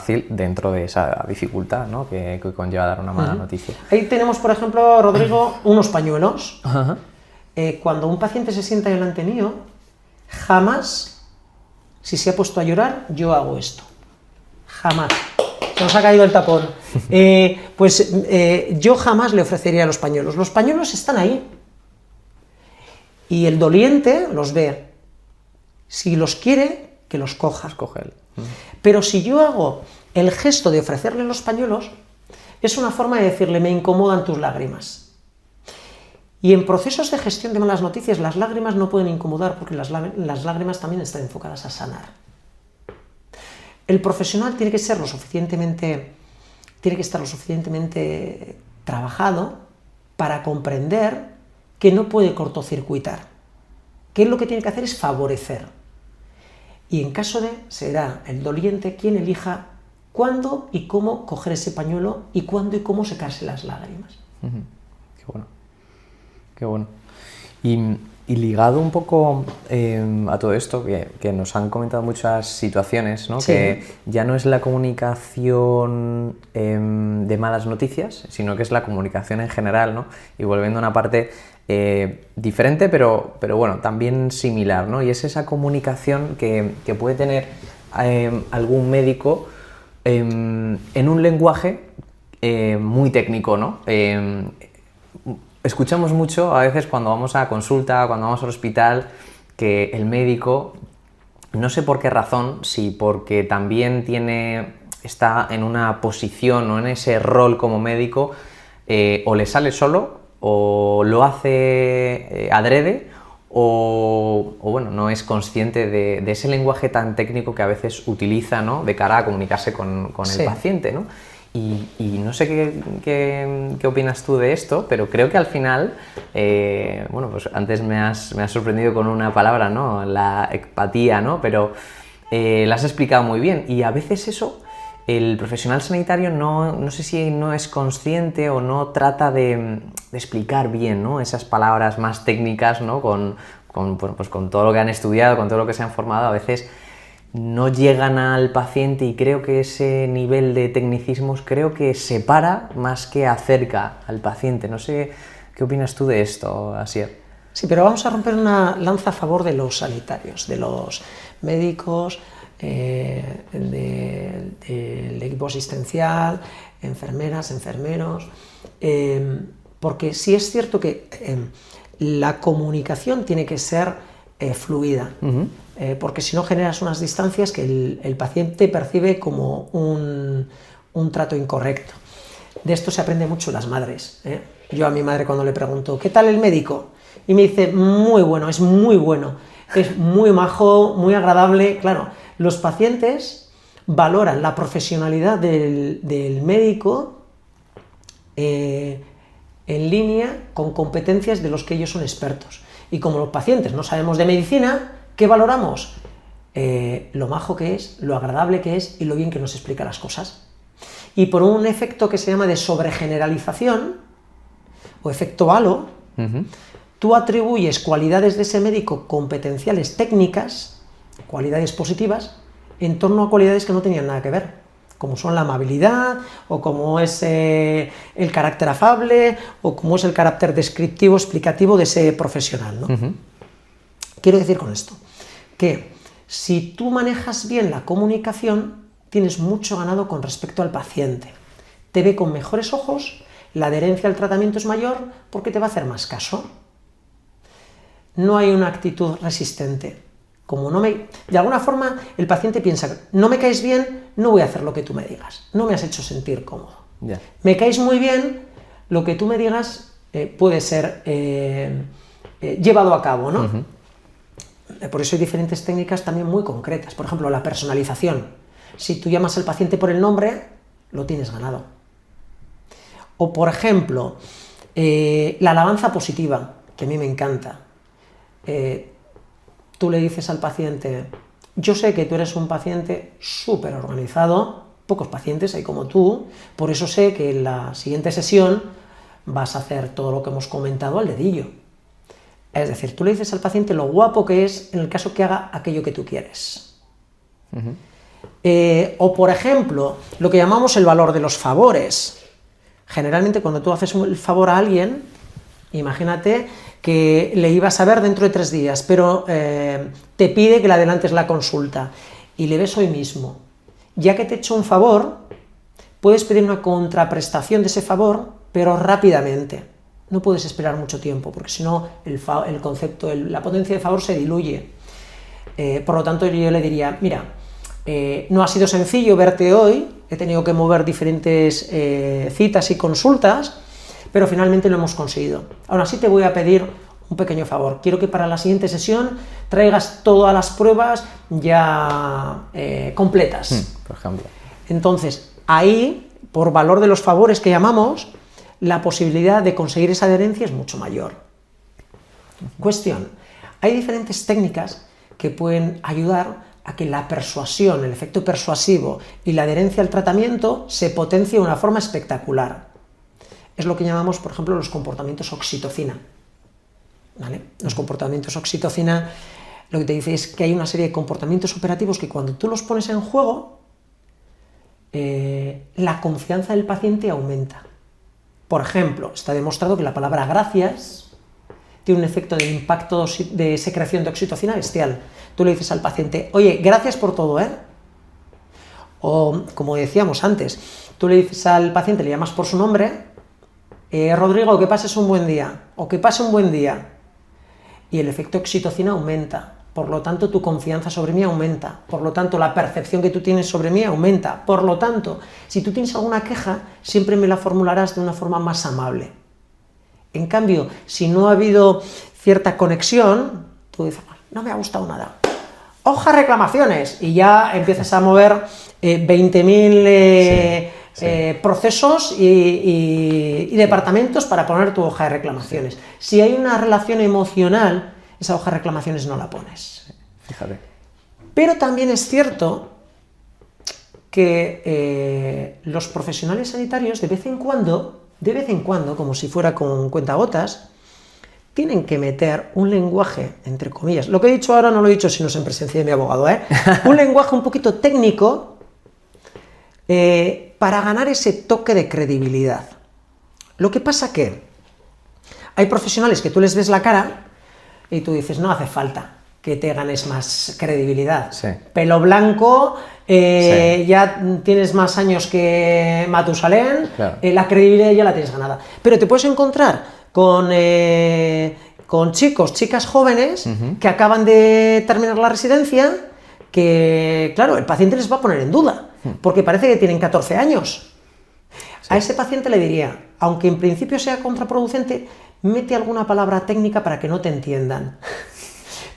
fácil dentro de esa dificultad, ¿no? que conlleva dar una mala noticia. Ahí tenemos, por ejemplo, Rodrigo, unos pañuelos. Ajá. Cuando un paciente se sienta delante mío, jamás, si se ha puesto a llorar, yo hago esto. Jamás. Se nos ha caído el tapón. Yo jamás le ofrecería los pañuelos. Los pañuelos están ahí. Y el doliente los ve. Si los quiere, que los coja. Escoge él. Pero si yo hago el gesto de ofrecerle los pañuelos, es una forma de decirle, me incomodan tus lágrimas. Y en procesos de gestión de malas noticias, las lágrimas no pueden incomodar, porque las lágrimas también están enfocadas a sanar. El profesional tiene que estar lo suficientemente trabajado para comprender que no puede cortocircuitar, que lo que tiene que hacer es favorecer. Y en caso de, será el doliente quien elija cuándo y cómo coger ese pañuelo y cuándo y cómo secarse las lágrimas. Qué bueno. Qué bueno. Y ligado un poco a todo esto, que nos han comentado muchas situaciones, ¿no? Sí. Que ya no es la comunicación de malas noticias, sino que es la comunicación en general, ¿no? Y volviendo a una parte diferente, pero bueno, también similar, ¿no? Y es esa comunicación que puede tener algún médico en un lenguaje muy técnico, ¿no? Escuchamos mucho a veces cuando vamos a consulta, cuando vamos al hospital, que el médico, no sé por qué razón, si porque también está en una posición o en ese rol como médico, o le sale solo, o lo hace adrede, o bueno, no es consciente de ese lenguaje tan técnico que a veces utiliza, ¿no? De cara a comunicarse con Sí. el paciente, ¿no? Y no sé qué opinas tú de esto, pero creo que al final, bueno, pues antes me has sorprendido con una palabra, ¿no? La empatía, ¿no? Pero la has explicado muy bien, y a veces eso, el profesional sanitario no sé si no es consciente o no trata de explicar bien, ¿no? Esas palabras más técnicas, ¿no? Con todo lo que han estudiado, con todo lo que se han formado, a veces no llegan al paciente, y creo que ese nivel de tecnicismos creo que separa más que acerca al paciente. No sé qué opinas tú de esto, Asier. Sí, pero vamos a romper una lanza a favor de los sanitarios, de los médicos, del equipo asistencial, enfermeras, enfermeros, porque sí es cierto que la comunicación tiene que ser fluida. Porque si no generas unas distancias que el paciente percibe como un trato incorrecto. De esto se aprende mucho las madres. Yo a mi madre, cuando le pregunto, ¿qué tal el médico? Y me dice, muy bueno, es muy majo, muy agradable. Claro, los pacientes valoran la profesionalidad del médico en línea con competencias de los que ellos son expertos. Y como los pacientes no sabemos de medicina, ¿qué valoramos? Lo majo que es, lo agradable que es y lo bien que nos explica las cosas. Y por un efecto que se llama de sobregeneralización o efecto halo, tú atribuyes cualidades de ese médico competenciales técnicas, cualidades positivas, en torno a cualidades que no tenían nada que ver, como son la amabilidad, o como es el carácter afable, o como es el carácter descriptivo, explicativo de ese profesional, ¿no? Quiero decir con esto que si tú manejas bien la comunicación, tienes mucho ganado con respecto al paciente. Te ve con mejores ojos, la adherencia al tratamiento es mayor porque te va a hacer más caso. No hay una actitud resistente. De alguna forma el paciente piensa, no me caes bien, no voy a hacer lo que tú me digas, no me has hecho sentir cómodo. Yeah. Me caes muy bien, lo que tú me digas puede ser llevado a cabo, ¿no? Por eso hay diferentes técnicas también muy concretas. Por ejemplo, la personalización. Si tú llamas al paciente por el nombre, lo tienes ganado. O, por ejemplo, la alabanza positiva, que a mí me encanta. Tú le dices al paciente, yo sé que tú eres un paciente súper organizado, pocos pacientes hay como tú, por eso sé que en la siguiente sesión vas a hacer todo lo que hemos comentado al dedillo. Es decir, tú le dices al paciente lo guapo que es en el caso que haga aquello que tú quieres. O, por ejemplo, lo que llamamos el valor de los favores. Generalmente, cuando tú haces el favor a alguien, imagínate que le ibas a ver dentro de 3 días, pero te pide que le adelantes la consulta y le ves hoy mismo. Ya que te he hecho un favor, puedes pedir una contraprestación de ese favor, pero rápidamente. No puedes esperar mucho tiempo, porque si no, el concepto, la potencia de favor se diluye. Por lo tanto, yo le diría, mira, no ha sido sencillo verte hoy, he tenido que mover diferentes citas y consultas, pero finalmente lo hemos conseguido. Aún así te voy a pedir un pequeño favor. Quiero que para la siguiente sesión traigas todas las pruebas ya completas. Por ejemplo. Entonces, ahí, por valor de los favores que llamamos, la posibilidad de conseguir esa adherencia es mucho mayor. Cuestión. Hay diferentes técnicas que pueden ayudar a que la persuasión, el efecto persuasivo y la adherencia al tratamiento se potencie de una forma espectacular. Es lo que llamamos, por ejemplo, los comportamientos oxitocina. ¿Vale? Los comportamientos oxitocina lo que te dice es que hay una serie de comportamientos operativos que cuando tú los pones en juego, la confianza del paciente aumenta. Por ejemplo, está demostrado que la palabra gracias tiene un efecto de impacto de secreción de oxitocina bestial. Tú le dices al paciente, oye, gracias por todo, ¿eh? O, como decíamos antes, tú le dices al paciente, le llamas por su nombre, Rodrigo, que pases un buen día, o que pase un buen día, y el efecto oxitocina aumenta, por lo tanto tu confianza sobre mí aumenta, por lo tanto la percepción que tú tienes sobre mí aumenta, por lo tanto, si tú tienes alguna queja, siempre me la formularás de una forma más amable. En cambio, si no ha habido cierta conexión, tú dices, no me ha gustado nada, hoja reclamaciones, y ya empiezas a mover 20.000 procesos y departamentos para poner tu hoja de reclamaciones. Si hay una relación emocional, esa hoja de reclamaciones no la pones. Fíjate. Pero también es cierto que los profesionales sanitarios de vez en cuando, como si fuera con cuentagotas, tienen que meter un lenguaje, entre comillas, lo que he dicho ahora no lo he dicho sino en presencia de mi abogado, un lenguaje un poquito técnico para ganar ese toque de credibilidad. Lo que pasa que hay profesionales que tú les ves la cara y tú dices, no hace falta que te ganes más credibilidad. Sí. Pelo blanco, Sí. ya tienes más años que Matusalén, Claro. La credibilidad ya la tienes ganada. Pero te puedes encontrar con chicas jóvenes que acaban de terminar la residencia, que, claro, el paciente les va a poner en duda, porque parece que tienen 14 años. Sí. A ese paciente le diría, aunque en principio sea contraproducente, mete alguna palabra técnica para que no te entiendan.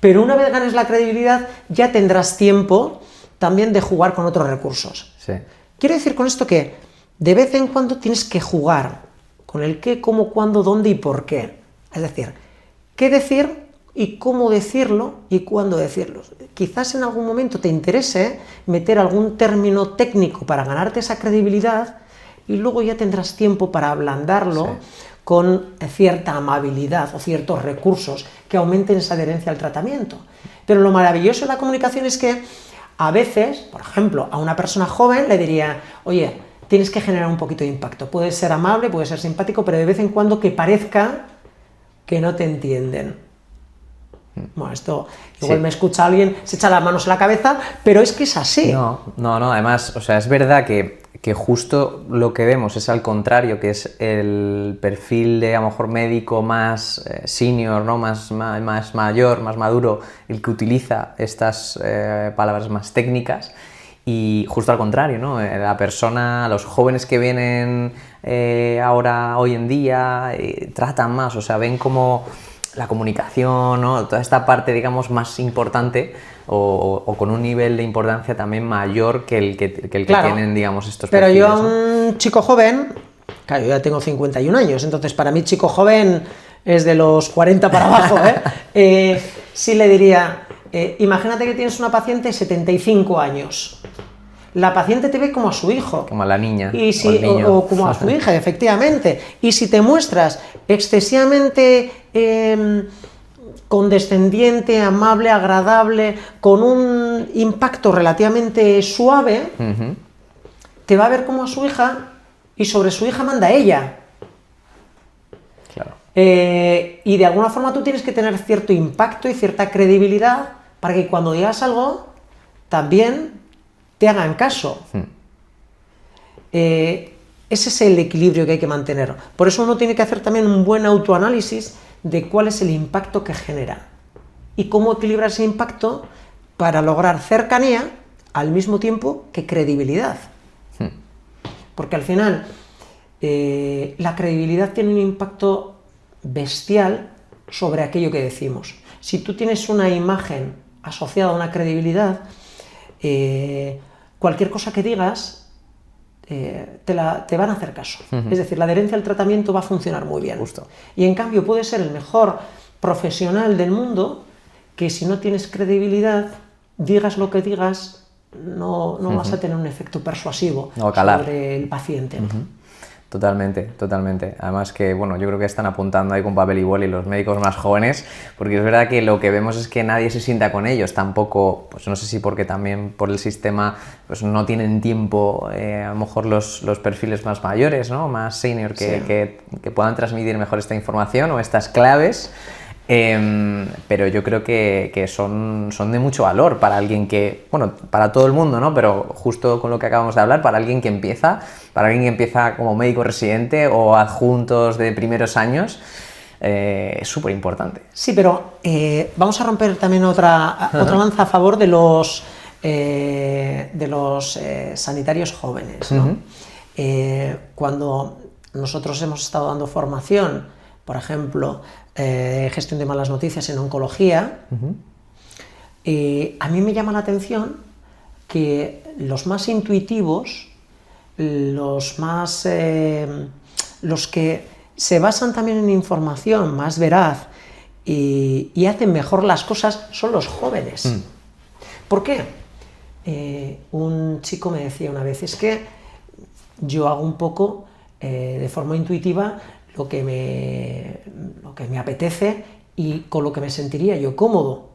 Pero una vez ganes la credibilidad, ya tendrás tiempo también de jugar con otros recursos. Sí. Quiero decir con esto que de vez en cuando tienes que jugar con el qué, cómo, cuándo, dónde y por qué. Es decir, qué decir y cómo decirlo y cuándo decirlo. Quizás en algún momento te interese meter algún término técnico para ganarte esa credibilidad y luego ya tendrás tiempo para ablandarlo. Sí. Con cierta amabilidad o ciertos recursos que aumenten esa adherencia al tratamiento. Pero lo maravilloso de la comunicación es que a veces, por ejemplo, a una persona joven le diría, oye, tienes que generar un poquito de impacto, puedes ser amable, puedes ser simpático, pero de vez en cuando que parezca que no te entienden. Bueno, esto igual me escucha alguien, se echa las manos en la cabeza, pero es que es así. No, además, o sea, es verdad que justo lo que vemos es al contrario, que es el perfil de, a lo mejor, médico más senior, ¿no? más mayor, más maduro, el que utiliza estas palabras más técnicas, y justo al contrario, ¿no? La persona, los jóvenes que vienen hoy en día, tratan más, o sea, ven como la comunicación, ¿no? Toda esta parte, digamos, más importante o con un nivel de importancia también mayor que el que claro, tienen, digamos, estos pero perfiles. Pero yo a un chico joven, claro, yo ya tengo 51 años, entonces para mí chico joven es de los 40 para abajo, sí le diría, imagínate que tienes una paciente de 75 años. La paciente te ve como a su hijo. Como a la niña. Y si, o como a su hija, efectivamente. Y si te muestras excesivamente condescendiente, amable, agradable, con un un impacto relativamente suave, te va a ver como a su hija y sobre su hija manda ella. Claro. Y de alguna forma tú tienes que tener cierto impacto y cierta credibilidad para que cuando digas algo también te hagan caso. Ese es el equilibrio que hay que mantener. Por eso uno tiene que hacer también un buen autoanálisis de cuál es el impacto que genera y cómo equilibrar ese impacto para lograr cercanía al mismo tiempo que credibilidad. Porque al final la credibilidad tiene un impacto bestial sobre aquello que decimos. Si tú tienes una imagen asociada a una credibilidad, cualquier cosa que digas te van a hacer caso. Es decir, la adherencia al tratamiento va a funcionar muy bien. Justo. Y en cambio puede ser el mejor profesional del mundo que si no tienes credibilidad, digas lo que digas, no vas a tener un efecto persuasivo sobre el paciente. Totalmente, totalmente. Además que, bueno, yo creo que están apuntando ahí con papel y boli los médicos más jóvenes, porque es verdad que lo que vemos es que nadie se sienta con ellos, tampoco, pues no sé si porque también por el sistema pues no tienen tiempo, a lo mejor los perfiles más mayores, ¿no? Más senior, que puedan transmitir mejor esta información o estas claves. Pero yo creo que son de mucho valor para alguien que, bueno, para todo el mundo, ¿no? Pero justo con lo que acabamos de hablar, para alguien que empieza como médico residente o adjuntos de primeros años, es súper importante. Sí, pero vamos a romper también otra lanza a favor de los sanitarios jóvenes, ¿no? Cuando nosotros hemos estado dando formación, por ejemplo, gestión de malas noticias en oncología, a mí me llama la atención que los más intuitivos, los que se basan también en información más veraz y hacen mejor las cosas son los jóvenes. ¿Por qué? Un chico me decía una vez, es que yo hago un poco de forma intuitiva lo que me apetece y con lo que me sentiría yo cómodo.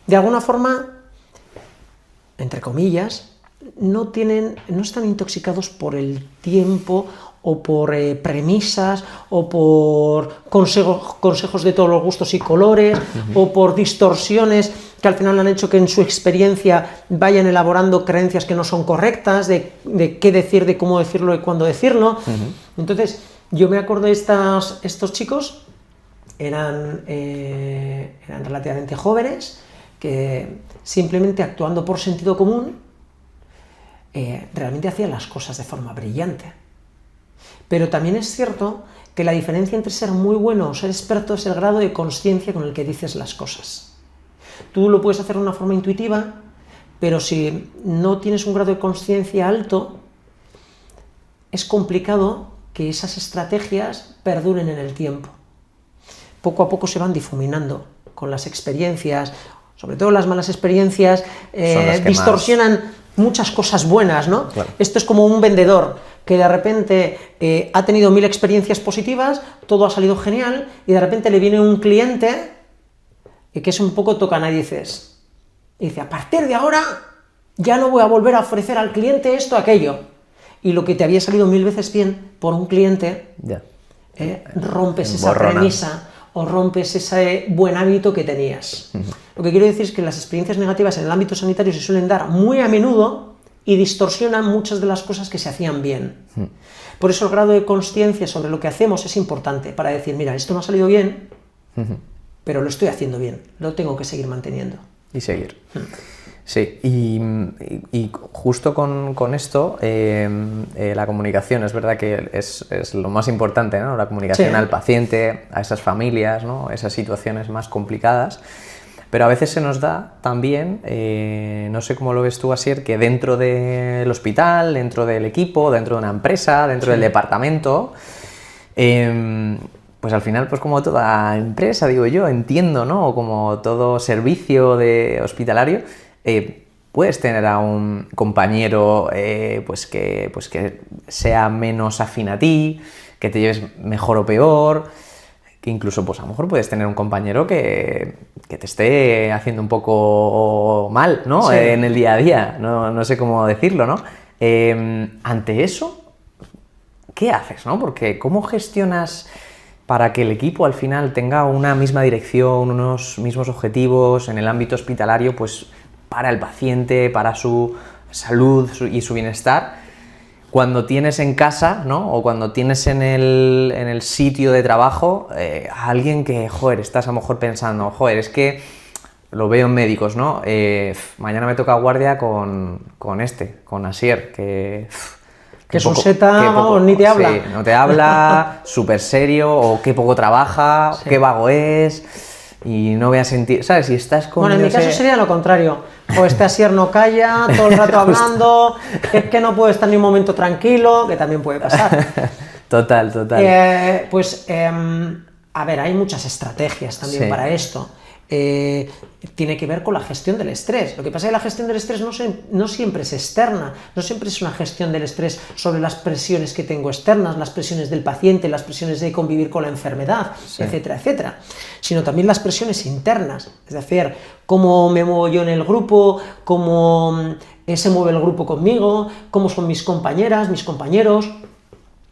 De alguna forma, entre comillas, no están intoxicados por el tiempo o por premisas o por consejos de todos los gustos y colores o por distorsiones que al final han hecho que en su experiencia vayan elaborando creencias que no son correctas, de qué decir, de cómo decirlo y cuándo decirlo. Entonces, yo me acuerdo de estos chicos, eran relativamente jóvenes, que simplemente actuando por sentido común, realmente hacían las cosas de forma brillante. Pero también es cierto que la diferencia entre ser muy bueno o ser experto es el grado de consciencia con el que dices las cosas. Tú lo puedes hacer de una forma intuitiva, pero si no tienes un grado de consciencia alto, es complicado que esas estrategias perduren en el tiempo. Poco a poco se van difuminando con las experiencias, sobre todo las malas experiencias, distorsionan muchas cosas buenas, ¿no? Claro. Esto es como un vendedor que de repente ha tenido 1000 experiencias positivas, todo ha salido genial, y de repente le viene un cliente que es un poco tocanarices. Y dice, a partir de ahora ya no voy a volver a ofrecer al cliente esto, aquello. Y lo que te había salido 1000 veces bien por un cliente, rompes esa premisa o rompes ese buen hábito que tenías. Lo que quiero decir es que las experiencias negativas en el ámbito sanitario se suelen dar muy a menudo y distorsionan muchas de las cosas que se hacían bien. Por eso el grado de consciencia sobre lo que hacemos es importante para decir, mira, esto no ha salido bien, pero lo estoy haciendo bien, lo tengo que seguir manteniendo. Y seguir. Sí, y justo con esto, la comunicación, es verdad que es lo más importante, ¿no? La comunicación al paciente, a esas familias, ¿no? Esas situaciones más complicadas, pero a veces se nos da también, no sé cómo lo ves tú, Asier, que dentro del hospital, dentro del equipo, dentro de una empresa, dentro del departamento, pues al final, pues como toda empresa, digo yo, entiendo, ¿no? O como todo servicio hospitalario, puedes tener a un compañero pues que sea menos afín a ti, que te lleves mejor o peor. que incluso pues a lo mejor puedes tener un compañero que te esté haciendo un poco mal, ¿no? Sí. En el día a día, no sé cómo decirlo, ¿no? Ante eso, ¿qué haces, no? Porque ¿cómo gestionas para que el equipo al final tenga una misma dirección, unos mismos objetivos en el ámbito hospitalario, pues para el paciente, para su salud y su bienestar, cuando tienes en casa, ¿no? O cuando tienes en el sitio de trabajo a alguien que, joder, estás a lo mejor pensando, joder, es que lo veo en médicos, ¿no? Mañana me toca guardia con Asier, que es un seta, vamos, ni te habla. Sí, no te habla, súper serio, o qué poco trabaja, Sí. qué vago es, y no voy a sentir, ¿sabes? Si estás con... Bueno, en mi caso sería lo contrario. O este Asier no calla, todo el rato hablando, es que no puede estar ni un momento tranquilo, que también puede pasar. Total. A ver, hay muchas estrategias también Sí. para esto. Tiene que ver con la gestión del estrés. Lo que pasa es que la gestión del estrés no siempre es externa, no siempre es una gestión del estrés sobre las presiones que tengo externas, las presiones del paciente, las presiones de convivir con la enfermedad, Sí. etcétera, etcétera, sino también las presiones internas, es decir, cómo me muevo yo en el grupo, cómo se mueve el grupo conmigo, cómo son mis compañeras, mis compañeros.